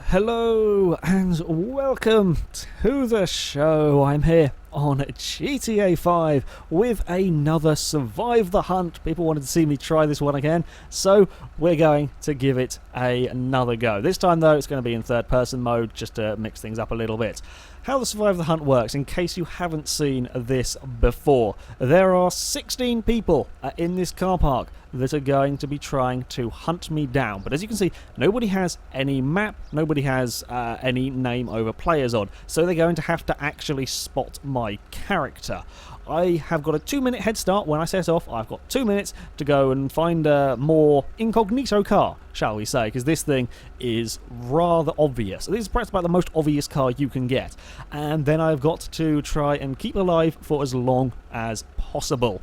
Hello and welcome to the show. I'm here on GTA 5 with another Survive the Hunt. People wanted to see me try this one again, so we're going to give it another go. This time though, it's going to be in third person mode just to mix things up a little bit. How the Survive the Hunt works, in case you haven't seen this before, there are 16 people in this car park that are going to be trying to hunt me down. But as you can see, nobody has any map, nobody has any name over players on, so they're going to have to actually spot my character. I have got a 2-minute head start when I set off. I've got 2 minutes to go and find a more incognito car, shall we say, because this thing is rather obvious. This is perhaps about the most obvious car you can get. And then I've got to try and keep alive for as long as possible.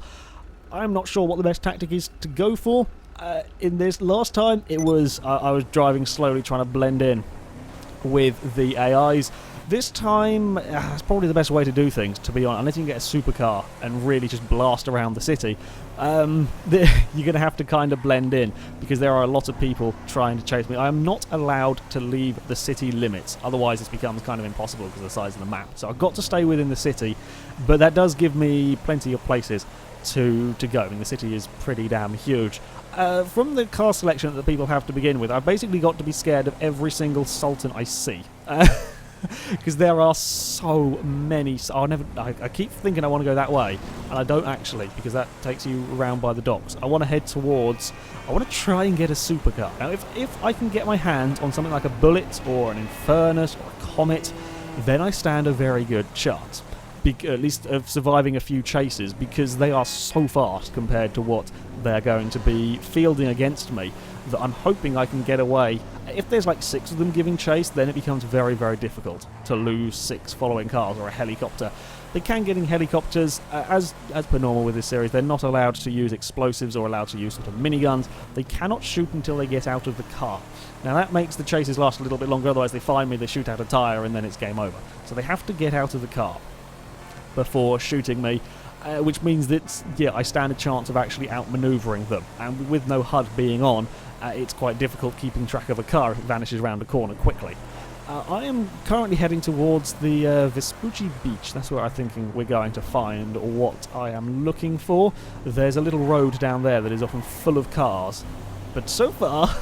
I'm not sure what the best tactic is to go for. In this last time, it was I was driving slowly, trying to blend in with the AIs. This time, it's probably the best way to do things, to be honest. Unless you can get a supercar and really just blast around the city, you're going to have to kind of blend in, because there are a lot of people trying to chase me. I am not allowed to leave the city limits, otherwise this becomes kind of impossible because of the size of the map. So I've got to stay within the city, but that does give me plenty of places to go. I mean, the city is pretty damn huge. From the car selection that people have to begin with, I've basically got to be scared of every single Sultan I see. Because there are so many. I keep thinking I want to go that way, and I don't actually, because that takes you around by the docks. I want to head towards. I want to try and get a supercar. Now, if I can get my hands on something like a Bullet or an Infernus or a Comet, then I stand a very good chance, at least of surviving a few chases, because they are so fast compared to what they're going to be fielding against me, that I'm hoping I can get away. If there's like 6 of them giving chase, then it becomes very, very difficult to lose 6 following cars or a helicopter. They can get in helicopters, as per normal with this series. They're not allowed to use explosives or allowed to use sort of miniguns. They cannot shoot until they get out of the car. Now that makes the chases last a little bit longer, otherwise they find me, they shoot out a tyre, and then it's game over. So they have to get out of the car before shooting me, which means that, yeah, I stand a chance of actually outmanoeuvring them. And with no HUD being on, it's quite difficult keeping track of a car if it vanishes around a corner quickly. I am currently heading towards the Vespucci Beach. That's where I'm thinking we're going to find what I am looking for. There's a little road down there that is often full of cars, but so far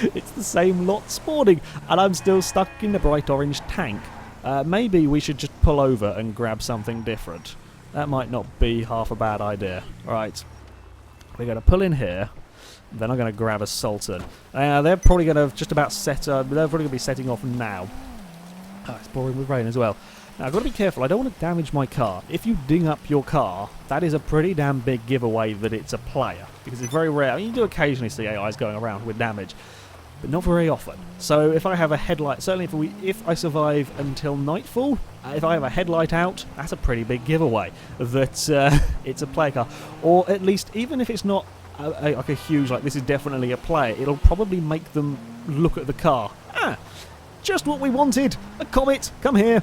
it's the same lot spawning, and I'm still stuck in the bright orange tank. Maybe we should just pull over and grab something different. That might not be half a bad idea. Right, we're going to pull in here. Then I'm going to grab a Sultan. They're probably going to just about they're probably going to be setting off now. Oh, it's pouring with rain as well. Now, I've got to be careful. I don't want to damage my car. If you ding up your car, that is a pretty damn big giveaway that it's a player, because it's very rare. I mean, you do occasionally see AIs going around with damage, but not very often. So if I have a headlight, certainly if I survive until nightfall, if I have a headlight out, that's a pretty big giveaway that it's a player car. Or at least, even if it's not like a huge, like this is definitely a player, it'll probably make them look at the car. Just what we wanted! A Comet, come here!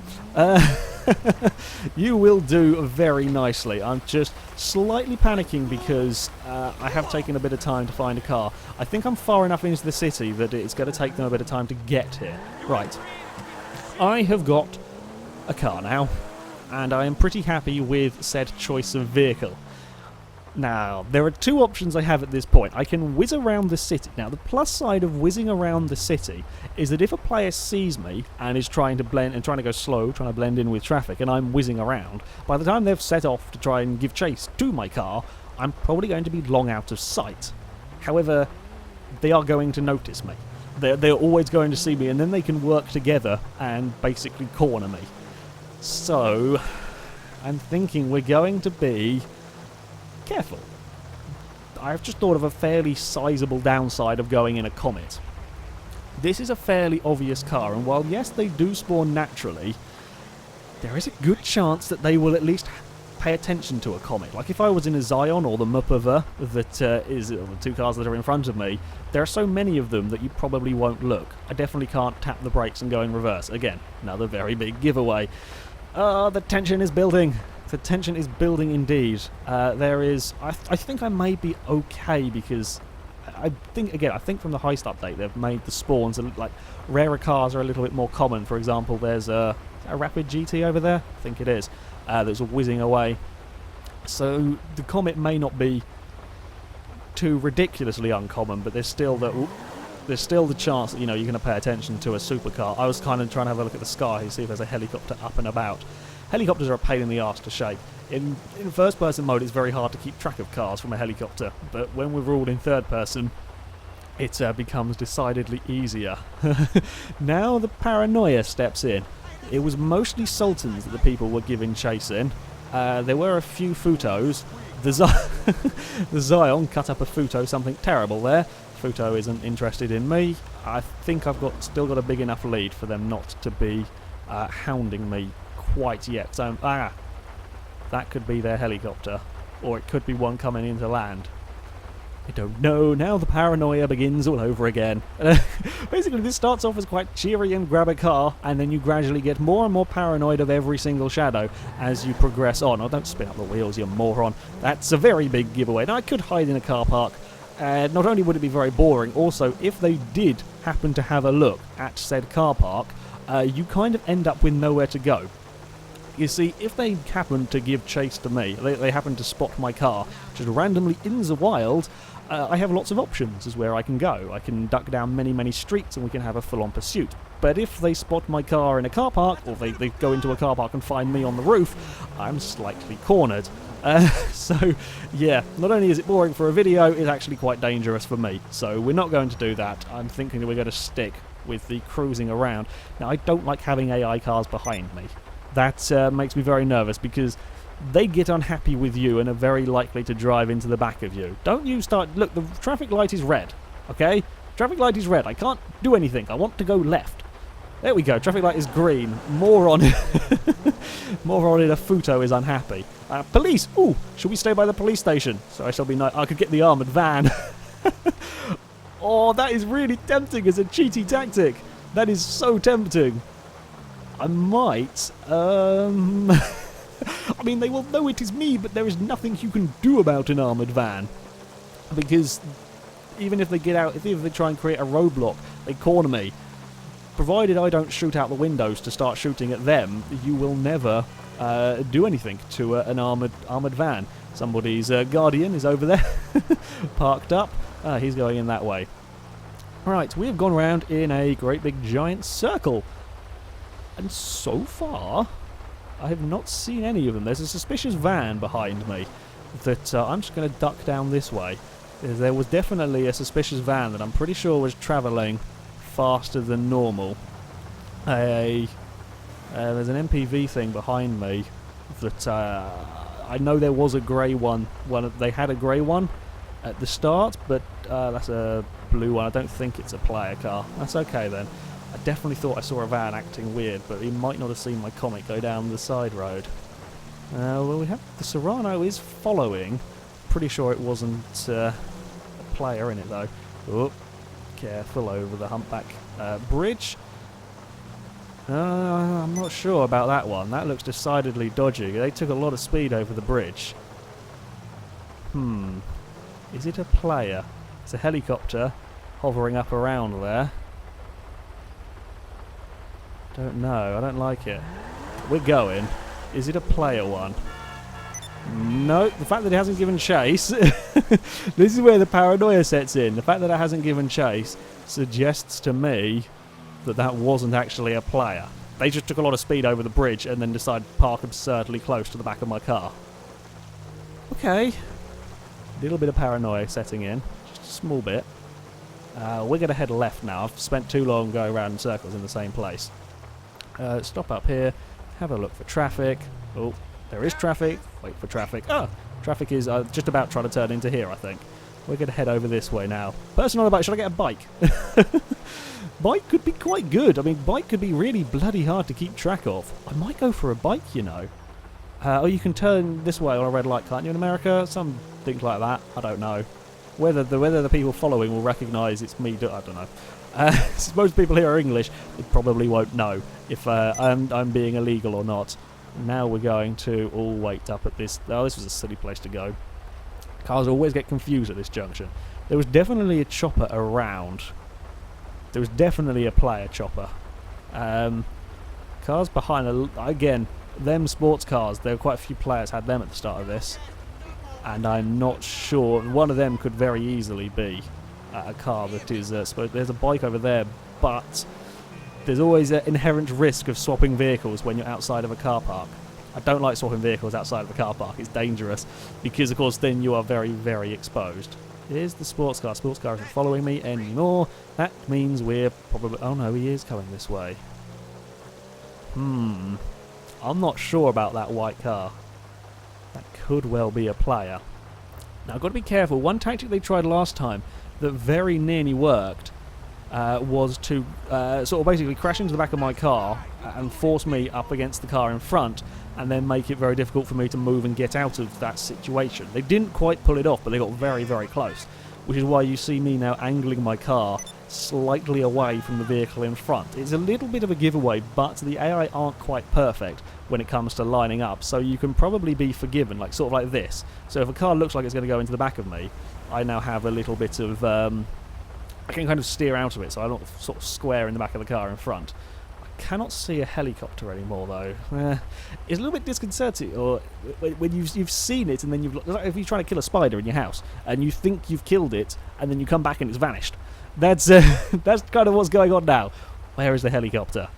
You will do very nicely. I'm just slightly panicking because I have taken a bit of time to find a car. I think I'm far enough into the city that it's going to take them a bit of time to get here. Right. I have got a car now, and I am pretty happy with said choice of vehicle. Now, there are 2 options I have at this point. I can whiz around the city. Now, the plus side of whizzing around the city is that if a player sees me and is trying to blend and trying to go slow, trying to blend in with traffic, and I'm whizzing around, by the time they've set off to try and give chase to my car, I'm probably going to be long out of sight. However, they are going to notice me. They're always going to see me, and then they can work together and basically corner me. So, I'm thinking we're going to be careful. I've just thought of a fairly sizable downside of going in a Comet. This is a fairly obvious car, and while yes, they do spawn naturally, there is a good chance that they will at least pay attention to a Comet. Like if I was in a Zion or the Mupava, that is the 2 cars that are in front of me, there are so many of them that you probably won't look. I definitely can't tap the brakes and go in reverse. Again, another very big giveaway. The tension is building. The tension is building indeed. There is... I think I may be okay because... I think from the heist update they've made the spawns, like, rarer cars are a little bit more common. For example, there's a Rapid GT over there? I think it is. That's whizzing away. So the Comet may not be too ridiculously uncommon, but there's still the chance that, you know, you're going to pay attention to a supercar. I was kind of trying to have a look at the sky and see if there's a helicopter up and about. Helicopters are a pain in the arse to shape. In first-person mode, it's very hard to keep track of cars from a helicopter, but when we're ruled in third-person, it becomes decidedly easier. Now the paranoia steps in. It was mostly Sultans that the people were giving chase in. There were a few Futos. The Zion cut up a Futo, something terrible there. Futo isn't interested in me. I think I've still got a big enough lead for them not to be hounding me quite yet. So, that could be their helicopter, or it could be one coming into land. I don't know. Now the paranoia begins all over again. Basically, this starts off as quite cheery and grab a car, and then you gradually get more and more paranoid of every single shadow as you progress on. Oh, don't spin up the wheels, you moron. That's a very big giveaway. Now, I could hide in a car park. Not only would it be very boring, also, if they did happen to have a look at said car park, you kind of end up with nowhere to go. You see, if they happen to give chase to me, they happen to spot my car just randomly in the wild, I have lots of options as where I can go. I can duck down many, many streets and we can have a full-on pursuit. But if they spot my car in a car park, or they go into a car park and find me on the roof, I'm slightly cornered. So, yeah, not only is it boring for a video, it's actually quite dangerous for me. So we're not going to do that. I'm thinking that we're going to stick with the cruising around. Now, I don't like having AI cars behind me. That makes me very nervous because they get unhappy with you and are very likely to drive into the back of you. Don't you start... Look, the traffic light is red, okay? Traffic light is red. I can't do anything. I want to go left. There we go. Traffic light is green. Moron in a Futo is unhappy. Police! Ooh! Should we stay by the police station? So I shall be I could get the armoured van. Oh, that is really tempting as a cheaty tactic. That is so tempting. I might... I mean, they will know it is me, but there is nothing you can do about an armoured van. Because even if they get out, if they try and create a roadblock, they corner me. Provided I don't shoot out the windows to start shooting at them, you will never do anything to an armoured van. Somebody's Guardian is over there, parked up. He's going in that way. Right, we have gone around in a great big giant circle. And so far, I have not seen any of them. There's a suspicious van behind me that I'm just going to duck down this way. There was definitely a suspicious van that I'm pretty sure was travelling faster than normal. There's an MPV thing behind me that I know there was a grey one. They had a grey one at the start, but that's a blue one. I don't think it's a player car. That's okay then. I definitely thought I saw a van acting weird, but he might not have seen my Comet go down the side road. Well, we have the Serrano is following. Pretty sure it wasn't a player in it though. Oh, careful over the humpback bridge. I'm not sure about that one. That looks decidedly dodgy. They took a lot of speed over the bridge. Is it a player? It's a helicopter hovering up around there. Don't know. I don't like it. We're going. Is it a player one? No. The fact that it hasn't given chase... This is where the paranoia sets in. The fact that it hasn't given chase suggests to me that that wasn't actually a player. They just took a lot of speed over the bridge and then decided to park absurdly close to the back of my car. Okay. A little bit of paranoia setting in. Just a small bit. We're going to head left now. I've spent too long going around in circles in the same place. Stop up here, have a look for traffic. Oh, there is traffic. Wait for traffic. Traffic is just about trying to turn into here, I think. We're going to head over this way now. Person on the bike, should I get a bike? Bike could be quite good. I mean, bike could be really bloody hard to keep track of. I might go for a bike, you know. Or you can turn this way on a red light, can't you, in America? Some things like that. I don't know. Whether the people following will recognise it's me, I don't know. Most people here are English. They probably won't know if I'm being illegal or not. Now we're going to all wait up at this. Oh, this was a silly place to go. Cars always get confused at this junction. There was definitely a chopper around. There was definitely a player chopper. Cars behind, again, them sports cars, there were quite a few players had them at the start of this. And I'm not sure, one of them could very easily be a car that is, there's a bike over there, but there's always an inherent risk of swapping vehicles when you're outside of a car park. I don't like swapping vehicles outside of a car park, it's dangerous, because of course then you are very, very exposed. Here's the sports car. Sports car isn't following me anymore. That means we're probably... Oh no, he is coming this way. I'm not sure about that white car. That could well be a player. Now I've got to be careful. One tactic they tried last time that very nearly worked was to sort of basically crash into the back of my car and force me up against the car in front, and then make it very difficult for me to move and get out of that situation. They didn't quite pull it off, but they got very, very close, which is why you see me now angling my car slightly away from the vehicle in front. It's a little bit of a giveaway, but the AI aren't quite perfect when it comes to lining up, so you can probably be forgiven, like sort of like this. So if a car looks like it's going to go into the back of me, I now have a little bit of... I can kind of steer out of it, so I'm not sort of square in the back of the car in front. I cannot see a helicopter anymore, though. It's a little bit disconcerting, or when you've seen it, and then like if you're trying to kill a spider in your house, and you think you've killed it, and then you come back and it's vanished. That's that's kind of what's going on now. Where is the helicopter?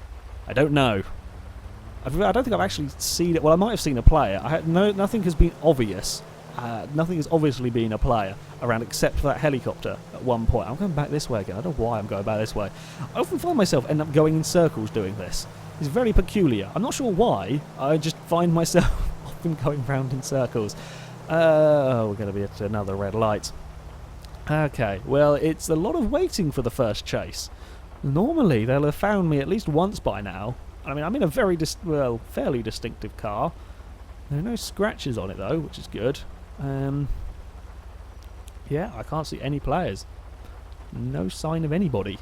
I don't know. I don't think I've actually seen it. Well, I might have seen a player. Nothing has been obvious. Nothing has obviously been a player around except for that helicopter at one point. I'm going back this way again. I don't know why I'm going back this way. I often find myself end up going in circles doing this. It's very peculiar. I'm not sure why. I just find myself often going round in circles. We're going to be at another red light. Okay, well, it's a lot of waiting for the first chase. Normally, they'll have found me at least once by now. I mean, I'm in a very, fairly distinctive car. There are no scratches on it, though, which is good. Yeah, I can't see any players. No sign of anybody.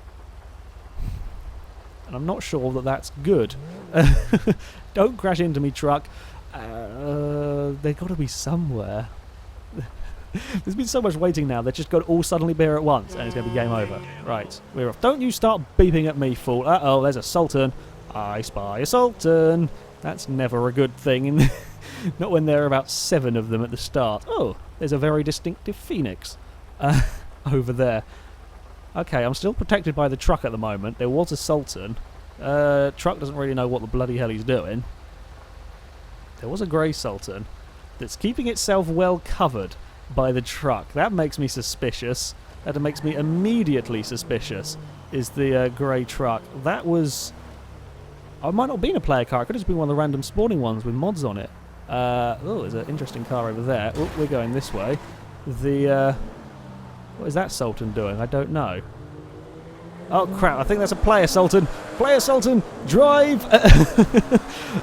And I'm not sure that that's good. Don't crash into me, truck. They've got to be somewhere. There's been so much waiting now, they've just got to all suddenly be here at once, and it's going to be game over. Right, we're off. Don't you start beeping at me, fool. Uh-oh, there's a Sultan. I spy a Sultan. That's never a good thing. Not when there are about 7 of them at the start. Oh, there's a very distinctive Phoenix over there. Okay, I'm still protected by the truck at the moment. There was a Sultan. Truck doesn't really know what the bloody hell he's doing. There was a grey Sultan that's keeping itself well covered by the truck. That makes me suspicious. That makes me immediately suspicious, is the grey truck. That was... I might not have been a player car. It could have just been one of the random spawning ones with mods on it. Oh, there's an interesting car over there. Oh, we're going this way. What is that Sultan doing? I don't know. Oh, crap. I think that's a player Sultan. Player Sultan, drive!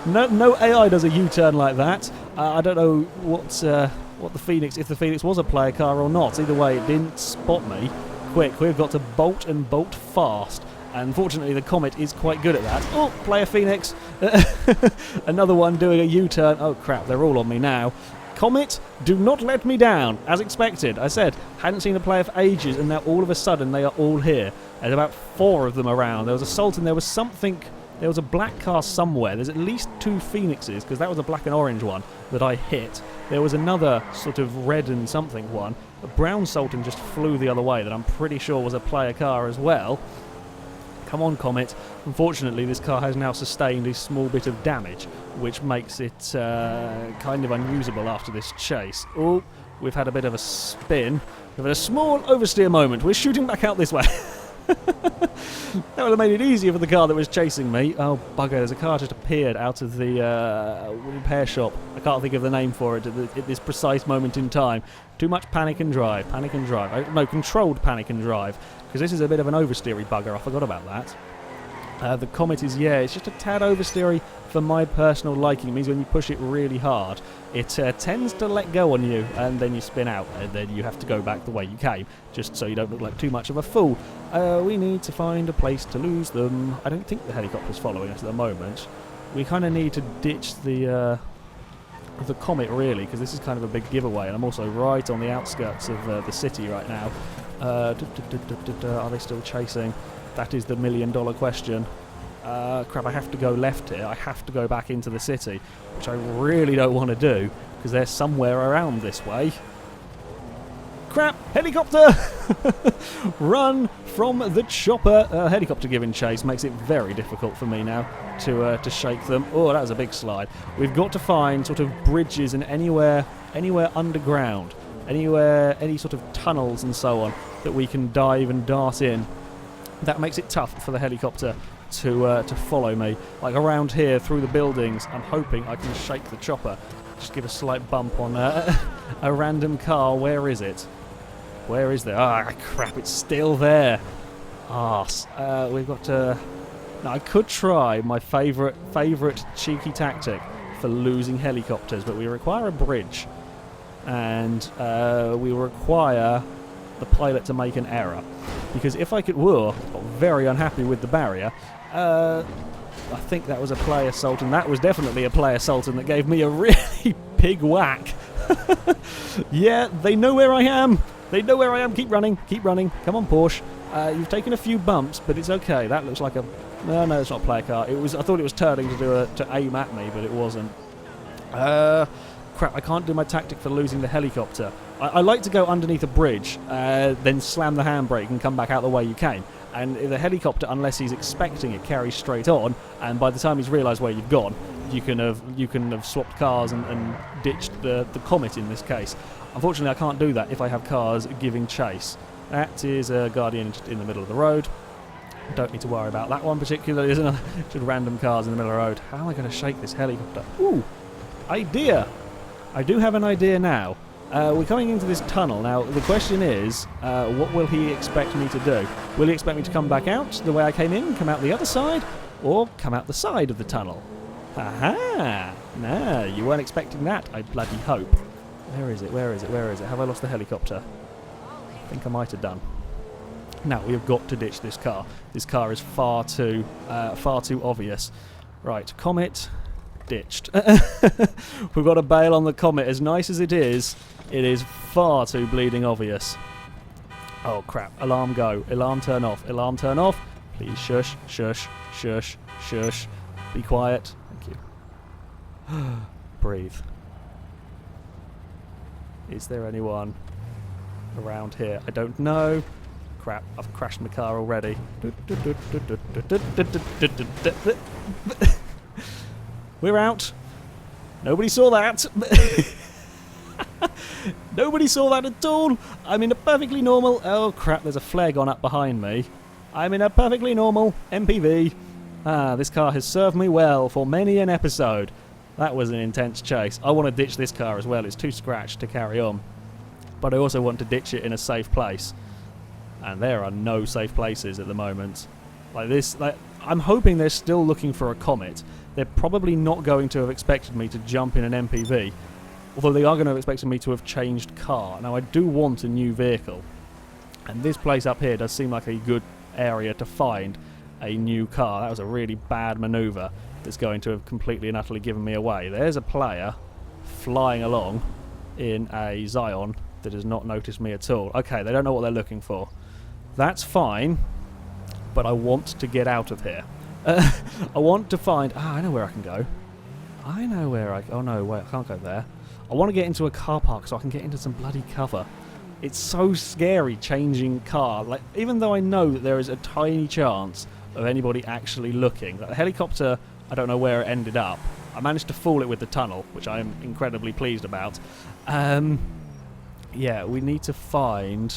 No AI does a U-turn like that. I don't know what the Phoenix, if the Phoenix was a player car or not. Either way, it didn't spot me. Quick, we've got to bolt and bolt fast. And fortunately, the Comet is quite good at that. Oh, player Phoenix. Another one doing a U-turn. Oh, crap, they're all on me now. Comet, do not let me down. As expected, I said, hadn't seen a player for ages, and now all of a sudden they are all here. There's about 4 of them around. There was a Sultan, there was something... There was a black car somewhere. There's at least 2 Phoenixes, because that was a black and orange one that I hit. There was another sort of red and something one. A brown Sultan just flew the other way that I'm pretty sure was a player car as well. Come on, Comet. Unfortunately, this car has now sustained a small bit of damage, which makes it kind of unusable after this chase. Oh, we've had a bit of a spin. We've had a small oversteer moment. We're shooting back out this way. That would have made it easier for the car that was chasing me. Oh, bugger, there's a car just appeared out of the repair shop. I can't think of the name for it at this precise moment in time. Too much panic and drive. Panic and drive. No, controlled panic and drive. Because this is a bit of an oversteery bugger. I forgot about that. The Comet is, yeah, it's just a tad oversteery for my personal liking. It means when you push it really hard, it tends to let go on you, and then you spin out, and then you have to go back the way you came, just so you don't look like too much of a fool. We need to find a place to lose them. I don't think the helicopter's following us at the moment. we kind of need to ditch the comet, really, because this is kind of a big giveaway, and I'm also right on the outskirts of the city right now. Are they still chasing? That is the million-dollar question. Crap, I have to go left here. I have to go back into the city, which I really don't want to do, because they're somewhere around this way. Crap! Helicopter! Run from the chopper! Helicopter giving chase makes it very difficult for me now to shake them. Oh, that was a big slide. We've got to find sort of bridges and anywhere underground, any sort of tunnels and so on that we can dive and dart in. That makes it tough for the helicopter to follow me. Like around here through the buildings, I'm hoping I can shake the chopper. Just give a slight bump on a random car. Where is it? Where is there? Ah, crap, it's still there. Arse. We've got to... Now, I could try my favourite cheeky tactic for losing helicopters, but we require a bridge. And we require the pilot to make an error. Because if I could... Whoa, got very unhappy with the barrier. I think that was a player Sultan. That was definitely a player Sultan that gave me a really big whack. Yeah, they know where I am. They know where I am. Keep running. Keep running. Come on, Porsche. You've taken a few bumps, but it's okay. That looks like a... No, it's not a player car. It was. I thought it was turning to aim at me, but it wasn't. Crap, I can't do my tactic for losing the helicopter. I like to go underneath a bridge, then slam the handbrake and come back out the way you came. And the helicopter, unless he's expecting it, carries straight on, and by the time he's realised where you've gone, you can have swapped cars and ditched the comet in this case. Unfortunately, I can't do that if I have cars giving chase. That is a Guardian in the middle of the road. Don't need to worry about that one particularly. There's just random cars in the middle of the road. How am I going to shake this helicopter? Ooh, idea! I do have an idea now. We're coming into this tunnel. Now, the question is, what will he expect me to do? Will he expect me to come back out the way I came in, come out the other side, or come out the side of the tunnel? Aha! No, you weren't expecting that, I bloody hope. Where is it? Where is it? Where is it? Have I lost the helicopter? I think I might have done. Now, we have got to ditch this car. This car is far too obvious. Right, Comet... ditched. We've got to bail on the Comet. As nice as it is far too bleeding obvious. Oh crap, alarm go, alarm turn off, alarm turn off. Please shush, shush, shush, shush. Be quiet. Thank you. Breathe. Is there anyone around here? I don't know. Crap, I've crashed my car already. We're out. Nobody saw that. Nobody saw that at all. I'm in a perfectly normal... Oh, crap, there's a flare gone up behind me. I'm in a perfectly normal MPV. Ah, this car has served me well for many an episode. That was an intense chase. I want to ditch this car as well. It's too scratched to carry on. But I also want to ditch it in a safe place. And there are no safe places at the moment. Like this... I'm hoping they're still looking for a comet. They're probably not going to have expected me to jump in an MPV, although they are going to have expected me to have changed car. Now, I do want a new vehicle, and this place up here does seem like a good area to find a new car. That was a really bad manoeuvre that's going to have completely and utterly given me away. There's a player flying along in a Zion that has not noticed me at all. Okay, they don't know what they're looking for. That's fine, but I want to get out of here. I want to find... I know where I can go. I know where I... Oh, no, wait, I can't go there. I want to get into a car park so I can get into some bloody cover. It's so scary changing car. Like, even though I know that there is a tiny chance of anybody actually looking. Like, the helicopter, I don't know where it ended up. I managed to fool it with the tunnel, which I am incredibly pleased about. Yeah, we need to find...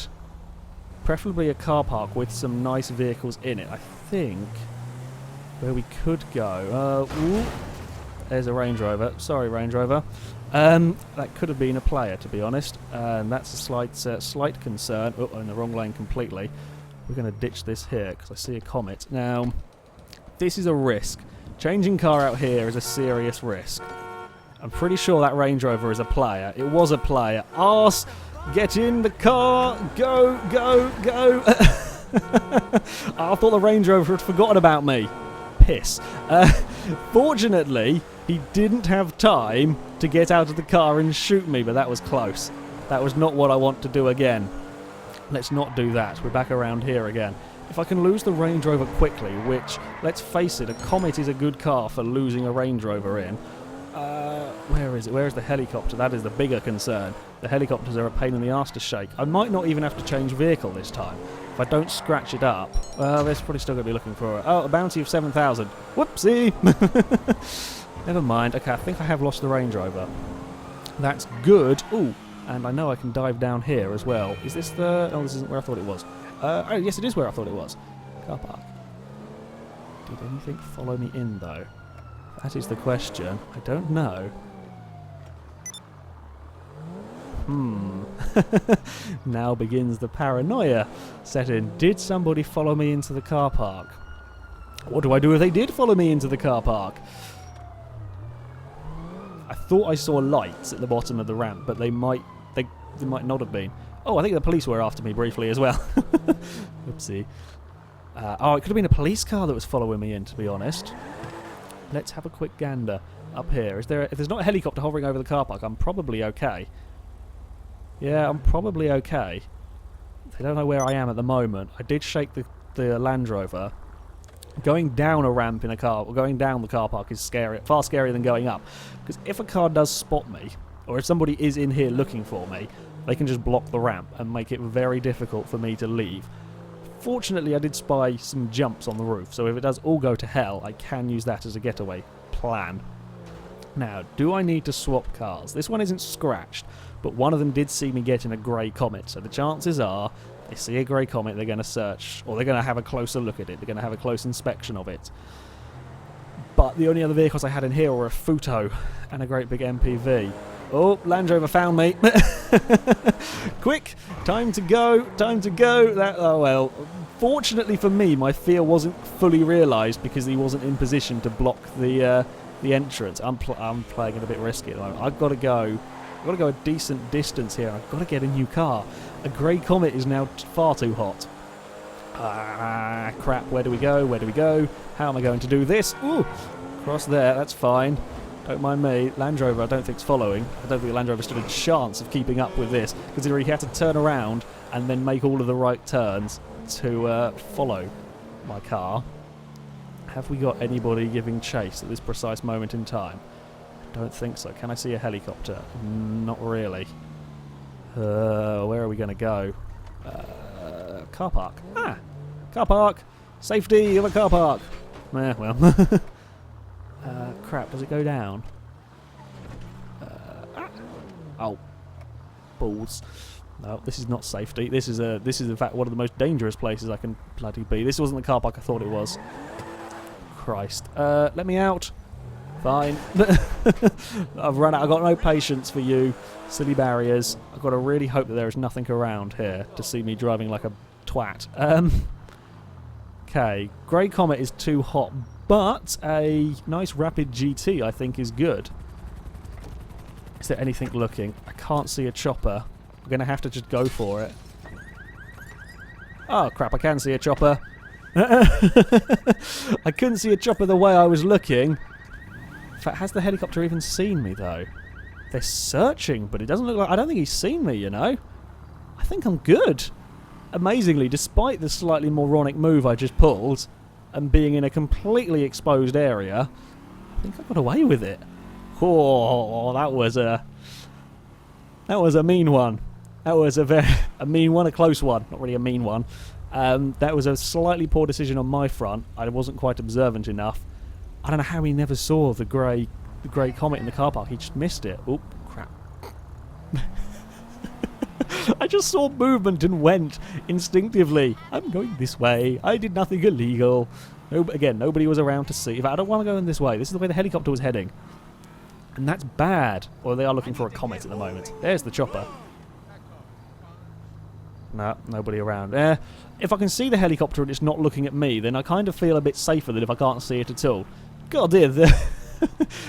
preferably a car park with some nice vehicles in it. I think... where we could go. Ooh, there's a Range Rover. Sorry, Range Rover. That could have been a player, to be honest. And that's a slight concern. Oh, in the wrong lane completely. We're going to ditch this here because I see a comet. Now, this is a risk. Changing car out here is a serious risk. I'm pretty sure that Range Rover is a player. It was a player. Arse, get in the car. Go, go, go. I thought the Range Rover had forgotten about me. piss. Fortunately, he didn't have time to get out of the car and shoot me, but that was close. That was not what I want to do again. Let's not do that. We're back around here again. If I can lose the Range Rover quickly, which, let's face it, a Comet is a good car for losing a Range Rover in. Where is it? Where is the helicopter? That is the bigger concern. The helicopters are a pain in the arse to shake. I might not even have to change vehicle this time. If I don't scratch it up, well, they're probably still going to be looking for it. Oh, a bounty of 7,000. Whoopsie! Never mind. Okay, I think I have lost the Range Rover. That's good. Ooh, and I know I can dive down here as well. Is this the... Oh, this isn't where I thought it was. Oh, yes, it is where I thought it was. Car park. Did anything follow me in, though? That is the question. I don't know. Now begins the paranoia set in. Did somebody follow me into the car park? What do I do if they did follow me into the car park? I thought I saw lights at the bottom of the ramp, but they might not have been. Oh, I think the police were after me briefly as well. Oopsie. Oh, it could have been a police car that was following me in, to be honest. Let's have a quick gander up here. If there's not a helicopter hovering over the car park, I'm probably okay. Yeah, I'm probably okay. They don't know where I am at the moment. I did shake the Land Rover. Going down a ramp in a car, or going down the car park is scary, far scarier than going up. Because if a car does spot me, or if somebody is in here looking for me, they can just block the ramp and make it very difficult for me to leave. Fortunately, I did spy some jumps on the roof, so if it does all go to hell, I can use that as a getaway plan. Now, do I need to swap cars? This one isn't scratched, but one of them did see me get in a grey Comet, so the chances are they see a grey Comet, they're going to search, or they're going to have a closer look at it, they're going to have a close inspection of it. But the only other vehicles I had in here were a Futo and a great big MPV. Oh, Land Rover found me. Quick, time to go, time to go. Oh well, fortunately for me, my fear wasn't fully realised because he wasn't in position to block the entrance. I'm playing it a bit risky at the moment. I've got to go a decent distance here. I've got to get a new car. A grey Comet is now far too hot. Ah, crap, where do we go? Where do we go? How am I going to do this? Ooh, cross there, that's fine. Don't mind me. Land Rover I don't think's following. I don't think Land Rover stood a chance of keeping up with this, considering he had to turn around and then make all of the right turns to follow my car. Have we got anybody giving chase at this precise moment in time? I don't think so. Can I see a helicopter? Not really. Where are we going to go? Car park. Ah! Car park! Safety of a car park! Well. Crap, does it go down? Oh. Balls. No, this is not safety. This is in fact one of the most dangerous places I can bloody be. This wasn't the car park I thought it was. Christ. Let me out. Fine. I've run out. I've got no patience for you. Silly barriers. I've got to really hope that there is nothing around here to see me driving like a twat. Okay. Grey Comet is too hot, but a nice Rapid GT I think is good. Is there anything looking? I can't see a chopper. I'm going to have to just go for it. Oh crap, I can see a chopper. I couldn't see a chopper the way I was looking. In fact, has the helicopter even seen me though? They're searching, but it doesn't look like... I don't think he's seen me, you know? I think I'm good. Amazingly, despite the slightly moronic move I just pulled, and being in a completely exposed area, I think I got away with it. Oh, that was a mean one. That was a mean one, a close one. Not really a mean one. That was a slightly poor decision on my front. I wasn't quite observant enough. I don't know how he never saw the grey Comet in the car park. He just missed it. Oh, crap. I just saw movement and went instinctively. I'm going this way. I did nothing illegal. Again, nobody was around to see. I don't want to go in this way. This is the way the helicopter was heading. And that's bad. Or they are looking for a Comet at the moment. There's the chopper. No, nobody around. If I can see the helicopter and it's not looking at me, then I kind of feel a bit safer than if I can't see it at all. God dear, the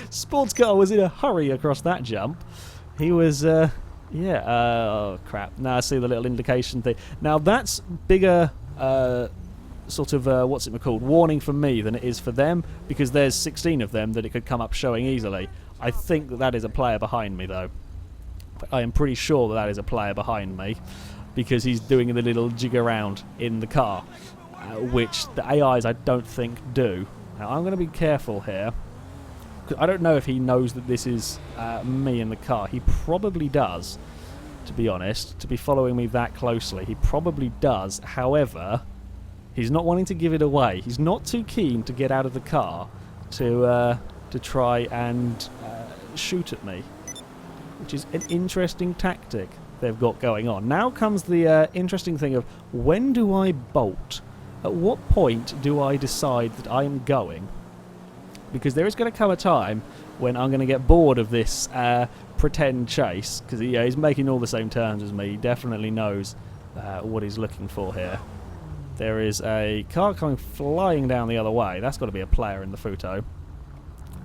sports car was in a hurry across that jump. He was, oh crap. Now I see the little indication thing. Now that's bigger sort of, what's it called, warning for me than it is for them, because there's 16 of them that it could come up showing easily. I think that that is a player behind me, though. I am pretty sure that that is a player behind me, because he's doing the little jig around in the car, which the AIs I don't think do. Now, I'm going to be careful here. I don't know if he knows that this is me in the car. He probably does, to be honest, to be following me that closely. He probably does. However, he's not wanting to give it away. He's not too keen to get out of the car to try and shoot at me, which is an interesting tactic they've got going on. Now comes the interesting thing of, when do I bolt? At what point do I decide that I am going? Because there is going to come a time when I'm going to get bored of this pretend chase, because he's making all the same turns as me. He definitely knows what he's looking for here. There is a car coming flying down the other way. That's got to be a player in the Futo.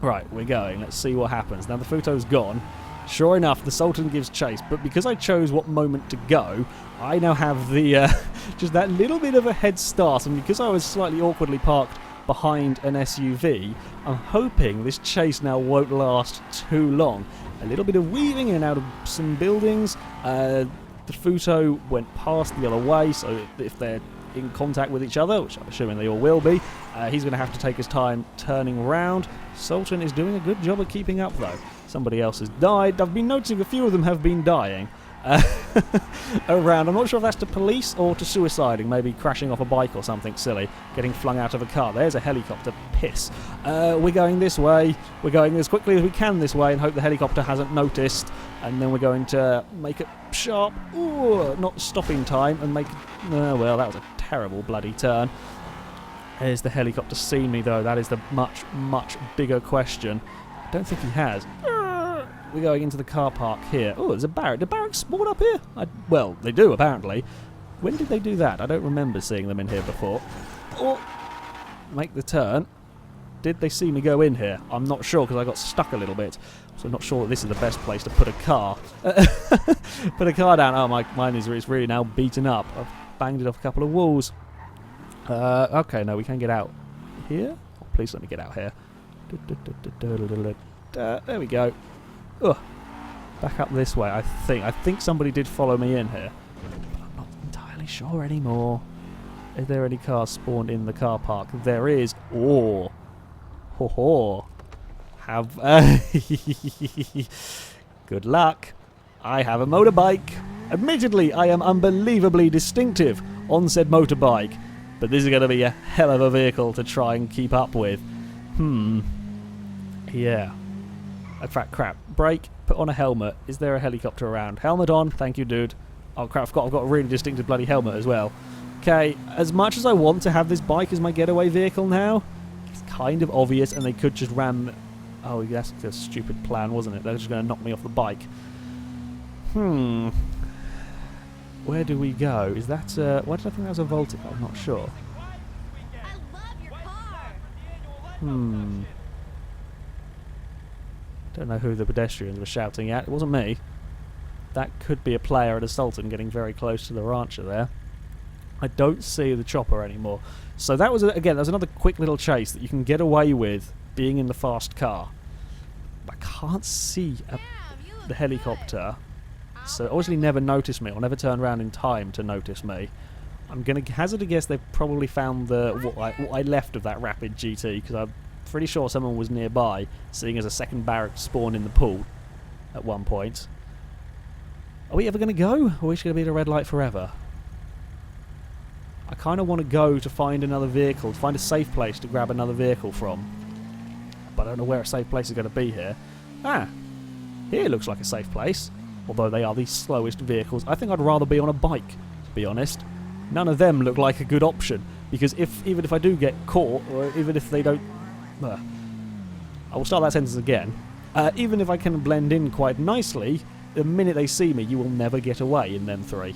Right, we're going. Let's see what happens. Now the Futo's gone. Sure enough, the Sultan gives chase, but because I chose what moment to go, I now have the just that little bit of a head start, and because I was slightly awkwardly parked behind an SUV, I'm hoping this chase now won't last too long. A little bit of weaving in and out of some buildings. The Futo went past the other way, so if they're in contact with each other, which I'm assuming they all will be, he's going to have to take his time turning round. Sultan is doing a good job of keeping up, though. Somebody else has died. I've been noticing a few of them have been dying around. I'm not sure if that's to police or to suiciding, maybe crashing off a bike or something silly, getting flung out of a car. There's a helicopter. Piss. We're going this way. We're going as quickly as we can this way and hope the helicopter hasn't noticed. And then we're going to make it sharp, not stopping time, and make well, that was a terrible bloody turn. Has the helicopter seen me, though? That is the much, much bigger question. I don't think he has. We're going into the car park here. Oh, there's a barrack. Do barracks spawn up here? Well, they do, apparently. When did they do that? I don't remember seeing them in here before. Oh, make the turn. Did they see me go in here? I'm not sure, because I got stuck a little bit. So I'm not sure that this is the best place to put a car. Put a car down. Oh, mine is really now beaten up. I've banged it off a couple of walls. Okay, no, we can get out here. Oh, please let me get out here. There we go. Ugh. Back up this way, I think. I think somebody did follow me in here, but I'm not entirely sure anymore. Is there any cars spawned in the car park? There is. Oh. Ho ho. Have good luck. I have a motorbike. Admittedly, I am unbelievably distinctive on said motorbike, but this is going to be a hell of a vehicle to try and keep up with. Yeah. In fact, crap. Brake. Put on a helmet. Is there a helicopter around? Helmet on. Thank you, dude. Oh, crap. I've got a really distinctive bloody helmet as well. Okay. As much as I want to have this bike as my getaway vehicle now, it's kind of obvious, and they could just ram... Oh, that's a stupid plan, wasn't it? They're just going to knock me off the bike. Where do we go? Is that... why did I think that was a Voltic? I'm not sure. Don't know who the pedestrians were shouting at. It wasn't me. That could be a player at a Sultan getting very close to the rancher there. I don't see the chopper anymore. So that was, again, that was another quick little chase that you can get away with being in the fast car. I can't see the helicopter, so obviously never noticed me, or never turned around in time to notice me. I'm going to hazard a guess they've probably found what I left of that Rapid GT, because I'm pretty sure someone was nearby, seeing as a second barrack spawned in the pool at one point. Are we ever going to go? Or are we just going to be at a red light forever? I kind of want to go to find another vehicle, to find a safe place to grab another vehicle from. But I don't know where a safe place is going to be here. Ah, here looks like a safe place. Although they are the slowest vehicles. I think I'd rather be on a bike, to be honest. None of them look like a good option. Because even if I do get caught, or even if they don't... I will start that sentence again. Even if I can blend in quite nicely, the minute they see me, you will never get away in them three.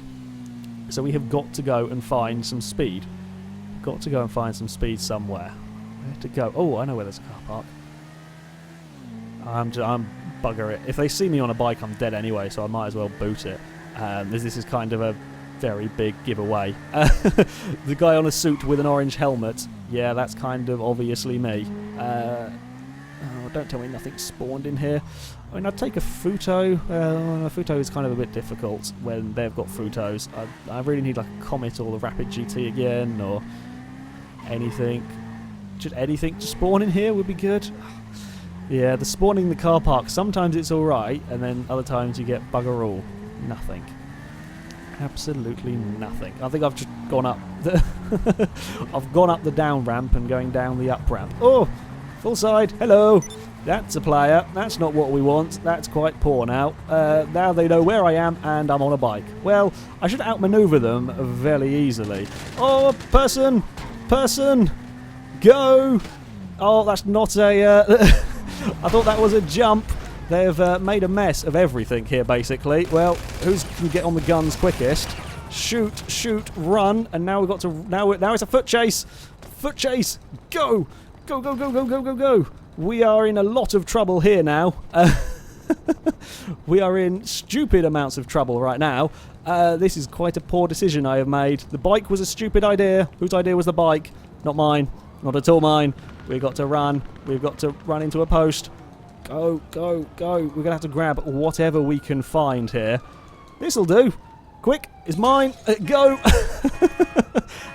So we have got to go and find some speed. Got to go and find some speed somewhere. Where to go? Oh, I know where there's a car park. I'm bugger it. If they see me on a bike, I'm dead anyway, so I might as well boot it. This is kind of a very big giveaway. The guy on a suit with an orange helmet, yeah, that's kind of obviously me. Oh, don't tell me nothing spawned in here. I mean, I'd take a Futo. A Futo is kind of a bit difficult when they've got Futos. I really need like a Comet or the Rapid GT again, or anything. Just anything to spawn in here would be good. Yeah, the spawning in the car park, sometimes it's alright, and then other times you get bugger all. Nothing. Absolutely nothing. I think I've just gone up the I've gone up the down ramp and going down the up ramp. Oh! Full side. Hello! That's a player. That's not what we want. That's quite poor now. Now they know where I am and I'm on a bike. Well, I should outmaneuver them very easily. Oh, person! Person! Go! Oh, that's not a... I thought that was a jump. They've made a mess of everything here, basically. Well, who can get on the guns quickest? Shoot, shoot, run, and now we've got to... Now it's a foot chase! Foot chase! Go! Go, go, go, go, go, go, go! We are in a lot of trouble here now. We are in stupid amounts of trouble right now. This is quite a poor decision I have made. The bike was a stupid idea. Whose idea was the bike? Not mine. Not at all mine. We've got to run. We've got to run into a post. Go, go, go. We're going to have to grab whatever we can find here. This'll do. Quick, it's mine. Go.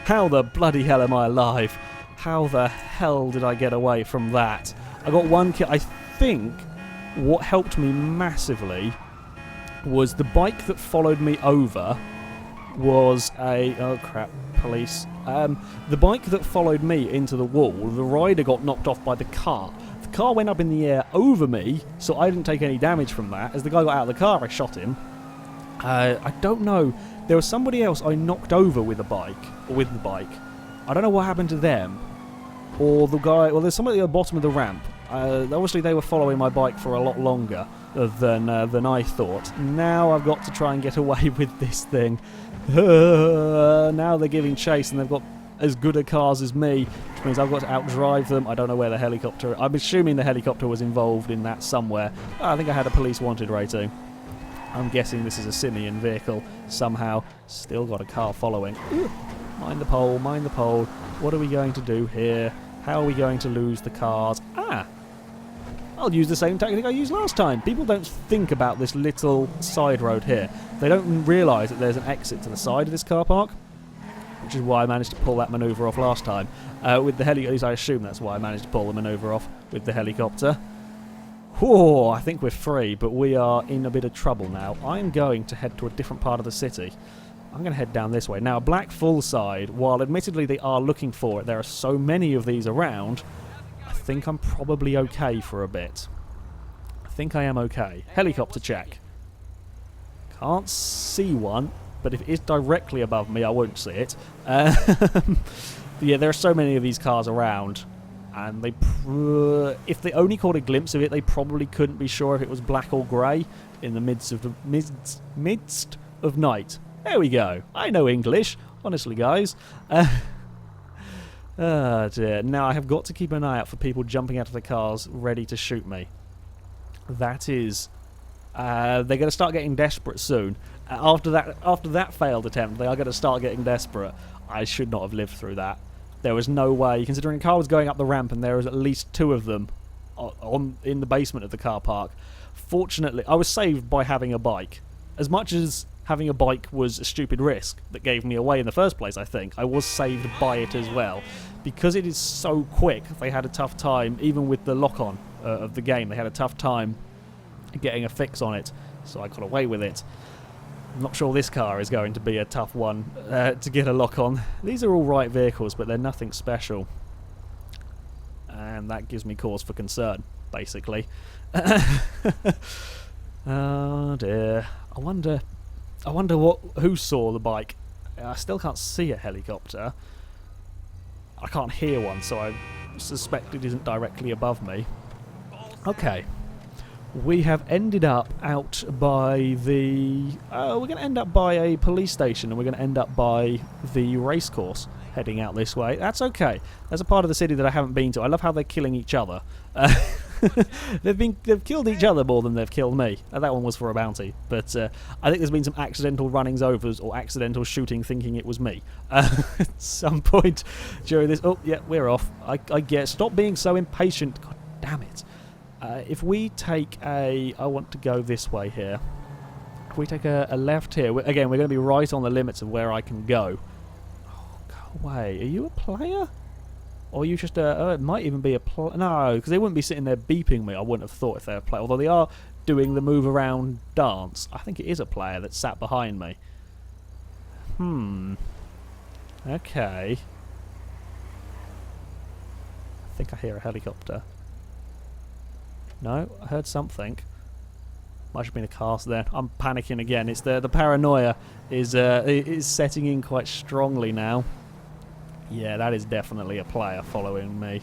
How the bloody hell am I alive? How the hell did I get away from that? I got one kill. I think what helped me massively was the bike that followed me over was a... Oh, crap. Police. The bike that followed me into the wall, the rider got knocked off by the car. The car went up in the air over me, so I didn't take any damage from that. As the guy got out of the car, I shot him. I don't know. There was somebody else I knocked over with a bike, or with the bike. I don't know what happened to them. Or the guy... Well, there's somebody at the bottom of the ramp. Obviously, they were following my bike for a lot longer than I thought. Now I've got to try and get away with this thing. Now they're giving chase and they've got as good a cars as me, which means I've got to outdrive them. I don't know where the helicopter... I'm assuming the helicopter was involved in that somewhere. I think I had a police wanted rating. I'm guessing this is a simian vehicle somehow. Still got a car following. Ooh, mind the pole, mind the pole. What are we going to do here? How are we going to lose the cars? I'll use the same tactic I used last time. People don't think about this little side road here. They don't realise that there's an exit to the side of this car park, which is why I managed to pull that manoeuvre off last time. With the helicopter, at least I assume that's why I managed to pull the manoeuvre off with the helicopter. Whoa, I think we're free, but we are in a bit of trouble now. I'm going to head to a different part of the city. I'm going to head down this way. Now, a black full side, while admittedly they are looking for it, there are so many of these around, I think I'm probably okay for a bit. I think I am okay. Helicopter check. Can't see one, but if it is directly above me, I won't see it. Yeah, there are so many of these cars around, and they if they only caught a glimpse of it, they probably couldn't be sure if it was black or grey in the midst of night. There we go. I know English, honestly, guys. Oh dear. Now I have got to keep an eye out for people jumping out of the cars ready to shoot me. That is... they're going to start getting desperate soon. After that failed attempt, they are going to start getting desperate. I should not have lived through that. There was no way, considering a car was going up the ramp and there was at least two of them in the basement of the car park. Fortunately, I was saved by having a bike. As much as having a bike was a stupid risk that gave me away in the first place, I think, I was saved by it as well. Because it is so quick, they had a tough time, even with the lock-on of the game, they had a tough time getting a fix on it, so I got away with it. I'm not sure this car is going to be a tough one to get a lock on. These are all right vehicles, but they're nothing special. And that gives me cause for concern, basically. Oh dear. I wonder who saw the bike. I still can't see a helicopter. I can't hear one, so I suspect it isn't directly above me. Okay. We have ended up out by the... we're going to end up by a police station, and we're going to end up by the racecourse, heading out this way. That's okay. There's a part of the city that I haven't been to. I love how they're killing each other. They've killed each other more than they've killed me. That one was for a bounty, but I think there's been some accidental runnings overs or accidental shooting thinking it was me at some point during this. Oh yeah, we're off. I get. Stop being so impatient. God damn it. If we take I want to go this way here. If we take a left here, again we're going to be right on the limits of where I can go. Oh, go away. Are you a player? Or are you just it might even be a no, because they wouldn't be sitting there beeping me. I wouldn't have thought if they're a player. Although they are doing the move around dance. I think it is a player that sat behind me. Okay. I think I hear a helicopter. No, I heard something. Might have been a cast then. I'm panicking again. It's the paranoia is setting in quite strongly now. Yeah, that is definitely a player following me.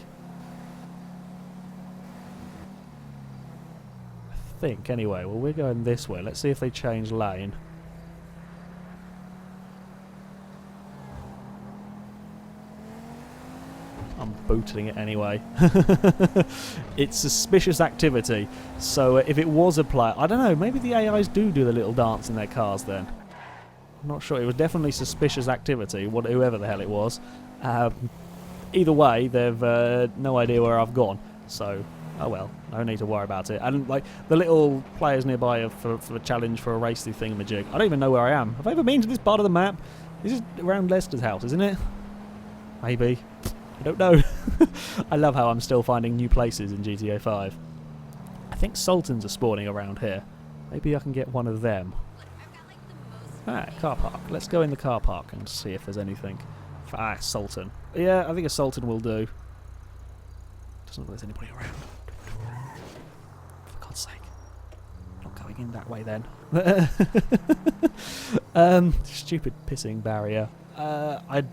I think, anyway. Well, we're going this way. Let's see if they change lane. I'm booting it anyway. It's suspicious activity. So if it was a player... I don't know, maybe the AIs do the little dance in their cars then. I'm not sure. It was definitely suspicious activity, whoever the hell it was. Either way, they've no idea where I've gone. So, oh well, no need to worry about it. And like the little players nearby for a challenge for a racy thingamajig. I don't even know where I am. Have I ever been to this part of the map? This is around Lester's house, isn't it? Maybe. I don't know. I love how I'm still finding new places in GTA 5. I think Sultans are spawning around here. Maybe I can get one of them. Ah, car park. Let's go in the car park and see if there's anything. Ah, Sultan. Yeah, I think a Sultan will do. Doesn't look like there's anybody around. For God's sake. Not going in that way then. Stupid pissing barrier. I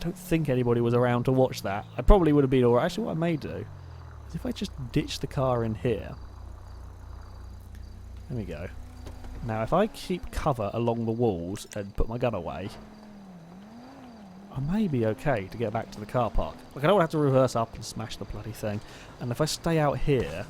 don't think anybody was around to watch that. I probably would have been alright. Actually, what I may do is if I just ditch the car in here. There we go. Now, if I keep cover along the walls and put my gun away, I may be okay to get back to the car park. Like, I don't have to reverse up and smash the bloody thing. And if I stay out here,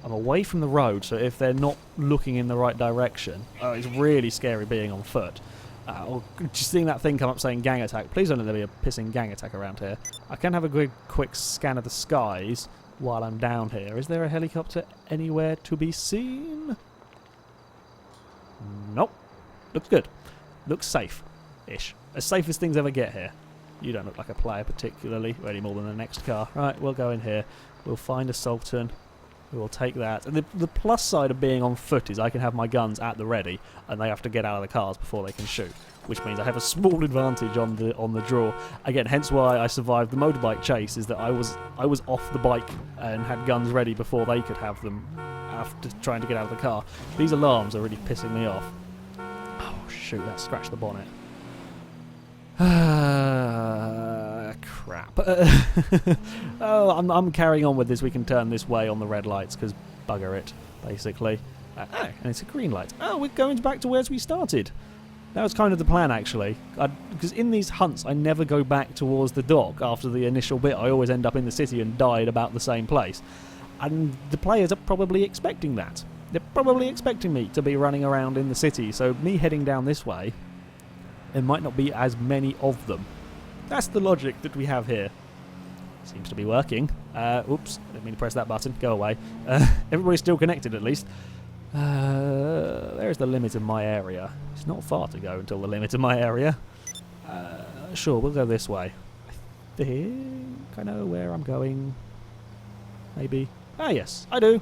I'm away from the road, so if they're not looking in the right direction, it's really scary being on foot. Or just seeing that thing come up saying gang attack. Please don't let there be a pissing gang attack around here. I can have a quick scan of the skies while I'm down here. Is there a helicopter anywhere to be seen? Nope. Looks good. Looks safe-ish. As safe as things ever get here. You don't look like a player particularly, any more than the next car. Right, we'll go in here. We'll find a Sultan. We'll take that. And the plus side of being on foot is I can have my guns at the ready, and they have to get out of the cars before they can shoot, which means I have a small advantage on the draw. Again, hence why I survived the motorbike chase, is that I was off the bike and had guns ready before they could have them after trying to get out of the car. These alarms are really pissing me off. Oh shoot, that scratched the bonnet. Crap. Oh, I'm carrying on with this. We can turn this way on the red lights because bugger it, basically. And it's a green light. Oh, we're going back to where we started. That was kind of the plan, actually. Because in these hunts, I never go back towards the dock after the initial bit. I always end up in the city and die at about the same place. And the players are probably expecting that. They're probably expecting me to be running around in the city. So me heading down this way, there might not be as many of them. That's the logic that we have here. Seems to be working. Oops, didn't mean to press that button. Go away. Everybody's still connected, at least. There's the limit of my area. It's not far to go until the limit of my area. Sure, we'll go this way. I think I know where I'm going. Maybe. Ah, yes, I do.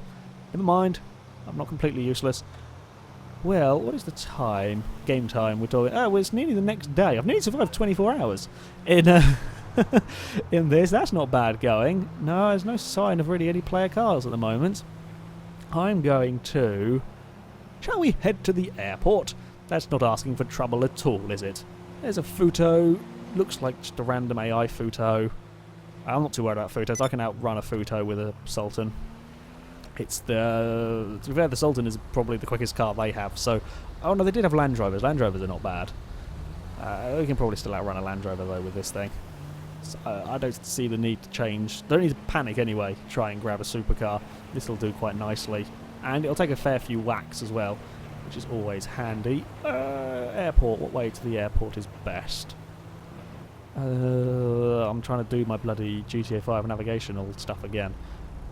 Never mind. I'm not completely useless. Well, what is the time? Game time, we're talking... Oh, well, it's nearly the next day. I've nearly survived 24 hours in in this. That's not bad going. No, there's no sign of really any player cars at the moment. I'm going to... Shall we head to the airport? That's not asking for trouble at all, is it? There's a Futo. Looks like just a random AI Futo. I'm not too worried about Futos. I can outrun a Futo with a Sultan. It's to be fair, the Sultan is probably the quickest car they have, so... Oh no, they did have Land Rovers. Land Rovers are not bad. We can probably still outrun a Land Rover, though, with this thing. So, I don't see the need to change. Don't need to panic anyway. Try and grab a supercar. This will do quite nicely. And it'll take a fair few whacks as well, which is always handy. Airport. What way to the airport is best? I'm trying to do my bloody GTA 5 navigational stuff again.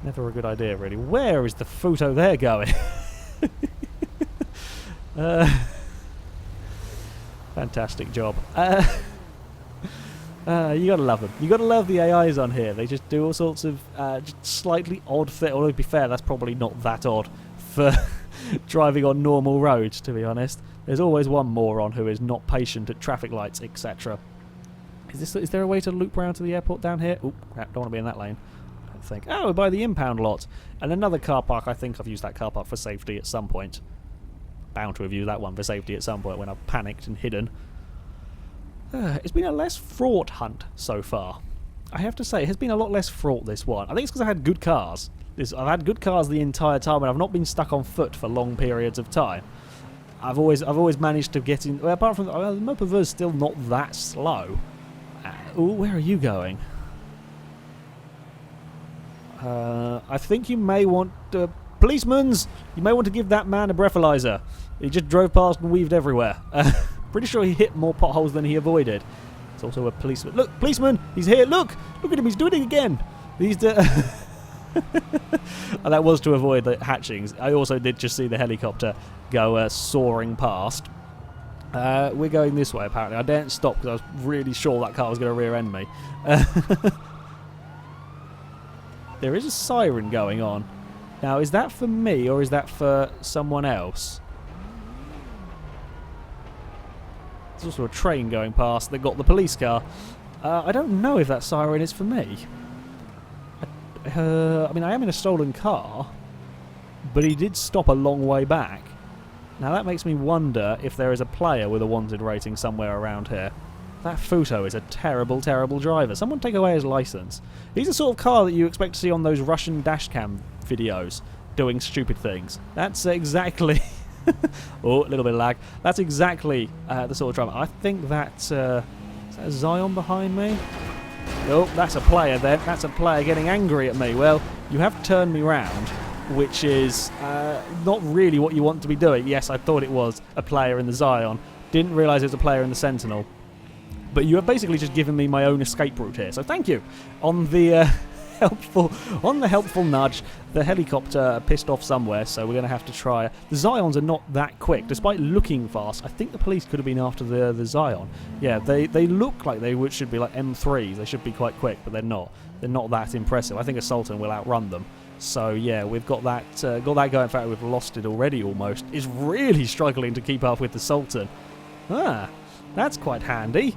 Never a good idea, really. Where is the photo there going? Fantastic job. You gotta love them. You gotta love the AIs on here. They just do all sorts of just slightly odd things. Although to be fair, that's probably not that odd for driving on normal roads, to be honest. There's always one moron who is not patient at traffic lights, etc. Is there a way to loop round to the airport down here? Oop, crap, don't want to be in that lane. I don't think. Oh, by the impound lot. And another car park. I think I've used that car park for safety at some point. Bound to have used that one for safety at some point when I've panicked and hidden. It's been a less fraught hunt so far. I have to say, it has been a lot less fraught, this one. I think it's because I had good cars. I've had good cars the entire time, and I've not been stuck on foot for long periods of time. I've always managed to get in. Well, apart from the Mopaveur is still not that slow. Ooh, where are you going? I think you may want policemen's. You may want to give that man a breathalyzer. He just drove past and weaved everywhere. Pretty sure he hit more potholes than he avoided. It's also a policeman. Look, policeman! He's here! Look! Look at him! He's doing it again! And that was to avoid the hatchings. I also did just see the helicopter go soaring past. We're going this way, apparently. I daren't stop because I was really sure that car was going to rear-end me. There is a siren going on. Now, is that for me or is that for someone else? There's also a train going past that got the police car. I don't know if that siren is for me. I mean, I am in a stolen car, but he did stop a long way back. Now that makes me wonder if there is a player with a wanted rating somewhere around here. That Futo is a terrible, terrible driver. Someone take away his license. He's the sort of car that you expect to see on those Russian dashcam videos doing stupid things. That's exactly... oh, a little bit of lag. That's exactly the sort of driver. I think that's... is that a Zion behind me? Oh, that's a player then. That's a player getting angry at me. Well, you have turned me round, which is not really what you want to be doing. Yes, I thought it was a player in the Zion. Didn't realise it was a player in the Sentinel. But you have basically just given me my own escape route here, so thank you. On the helpful nudge, the helicopter pissed off somewhere, so we're going to have to try. The Zions are not that quick, despite looking fast. I think the police could have been after the Zion. Yeah, they look like they should be like M3s. They should be quite quick, but they're not. They're not that impressive. I think a Sultan will outrun them. So yeah, we've got that going. In fact, we've lost it already almost. It's really struggling to keep up with the Sultan. Ah, that's quite handy.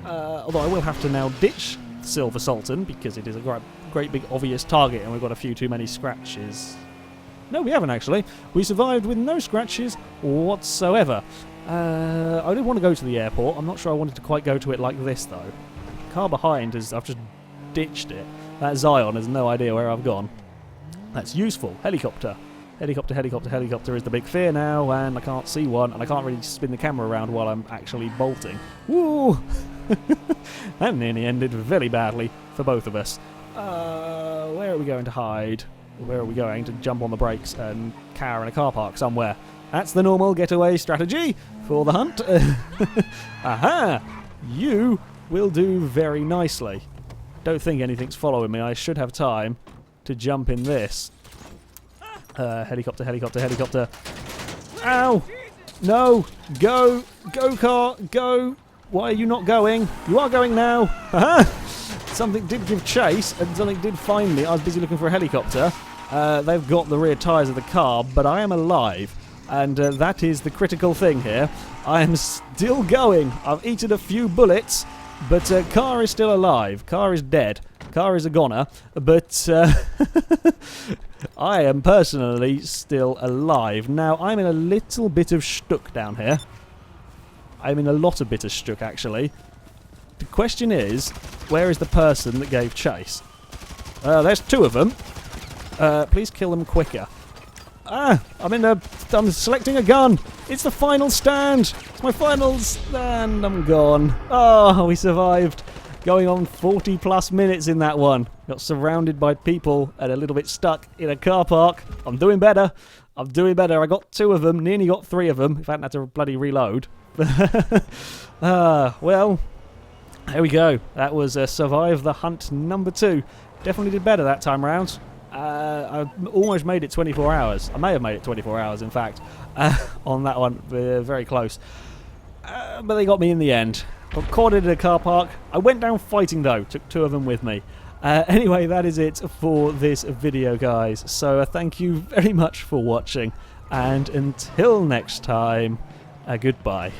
Although I will have to now ditch Silver Sultan because it is a great big obvious target and we've got a few too many scratches. No, we haven't actually. We survived with no scratches whatsoever. I did want to go to the airport. I'm not sure I wanted to quite go to it like this though. The car behind I've just ditched it. That Zion has no idea where I've gone. That's useful. Helicopter. Helicopter, helicopter, helicopter is the big fear now, and I can't see one, and I can't really spin the camera around while I'm actually bolting. Woo! That nearly ended very badly for both of us. Where are we going to hide? Where are we going to jump on the brakes and cower in a car park somewhere? That's the normal getaway strategy for the hunt. Aha! You will do very nicely. Don't think anything's following me. I should have time to jump in this. Helicopter, helicopter, helicopter. Ow! No! Go! Go, car! Go! Why are you not going? You are going now! Aha! Something did give chase, and something did find me. I was busy looking for a helicopter. They've got the rear tyres of the car, but I am alive. And that is the critical thing here. I am still going. I've eaten a few bullets, but car is still alive. Car is dead. Car is a goner, but I am personally still alive. Now, I'm in a little bit of shtuck down here. I'm in a lot of bit of shtuck, actually. The question is, where is the person that gave chase? There's two of them. Please kill them quicker. I'm selecting a gun. It's the final stand. It's my final stand. I'm gone. Oh, we survived. going on 40 plus minutes in that one. Got surrounded by people and a little bit stuck in a car park. I'm doing better. I'm doing better. I got 2 of them, nearly got 3 of them. If I hadn't had to bloody reload. Well, there we go. That was Survive the Hunt number 2. Definitely did better that time around. I almost made it 24 hours. I may have made it 24 hours, in fact, on that one. Very close. But they got me in the end. Got caught in a car park. I went down fighting, though. Took 2 of them with me. Anyway, that is it for this video, guys. So thank you very much for watching. And until next time, goodbye.